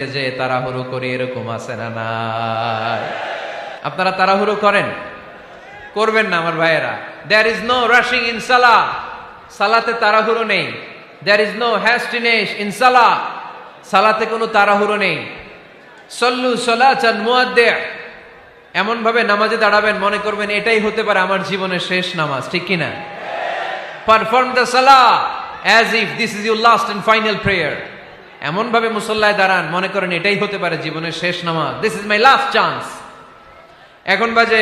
যে তাড়াহুড়ো করি এরকম আছে না নাই? আপনারা তাড়াহুড়ো করেন? করবেন না আমার ভাইয়েরা। There is no rushing in সালাহ, সালাতে তাড়াহুড়ো নেই। There is no hastiness in সালাহ, সালাতে কোনো তাড়াহুড়ো নেই। সল্লু সালাতান মুআদ্দি', এমন ভাবে নামাজে দাঁড়াবেন মনে করবেন এটাই হতে পারে আমার জীবনের শেষ নামাজ, ঠিক কিনা? পারফর্ম দ্য সালাহ as if this is your last and final prayer. এমন ভাবে মুসল্লায় দাঁড়ান মনে করেন এটাই হতে পারে জীবনের শেষ নামাজ, this is my last chance. এখন বাজে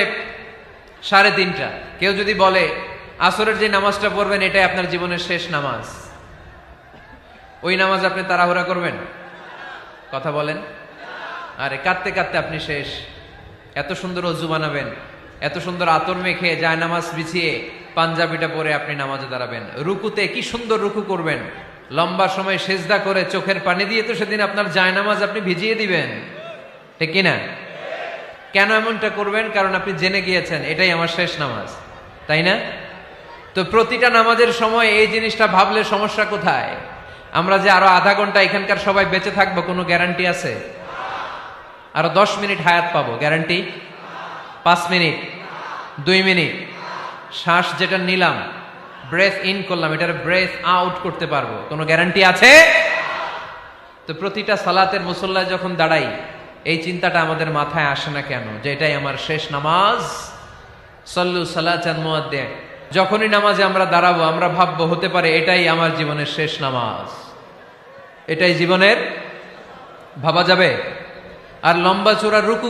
3:30। কেউ যদি বলে আসরের যে নামাজটা পড়বেন এটাই আপনার জীবনের শেষ নামাজ, ওই নামাজ আপনি তাড়াহুড়া করবেন? কথা বলেন। আরে কাঁদতে কাঁদতে আপনি শেষ। এত সুন্দর অজু বানাবেন, এত সুন্দর আতর মেখে যায় নামাজ বিছিয়ে পাঞ্জাবিটা পরে আপনি নামাজে দাঁড়াবেন। রুকুতে কি সুন্দর রুকু করবেন, লম্বা সময় সেজদা করে চোখের পানি দিয়ে তো সেদিন আপনার জায়নামাজ আপনি ভিজিয়ে দিবেন, ঠিক কিনা? কেন এমনটা করবেন? কারণ আপনি জেনে গিয়েছেন এটাই আমার শেষ নামাজ, তাই না? তো প্রতিটা নামাজের সময় এই জিনিসটা ভাবলে সমস্যা কোথায়? আমরা যে আরো আধা ঘন্টা এখানকার সবাই বেঁচে থাকবো কোনো গ্যারান্টি আছে? আরো 10 মিনিট হায়াত পাবো, গ্যারান্টি? 5 মিনিট, 2 মিনিট, শ্বাস যেটা নিলাম, ব্রেথ ইন করলাম, এটার ব্রেথ আউট করতে পারবো, কোনো গ্যারান্টি আছে? তো প্রতিটা সালাতের মুসল্লায় যখন দাঁড়াই এই চিন্তাটা আমাদের মাথায় আসে না কেন যে এটাই আমার শেষ নামাজ? সল্লু সালাতান মুআদ্দি'। যখনই নামাজে আমরা দাঁড়াবো আমরা ভাববো হতে পারে এটাই আমার জীবনের শেষ নামাজ, এটাই জীবনের, ভাবা যাবে? আর লম্বা চূড়া রুকু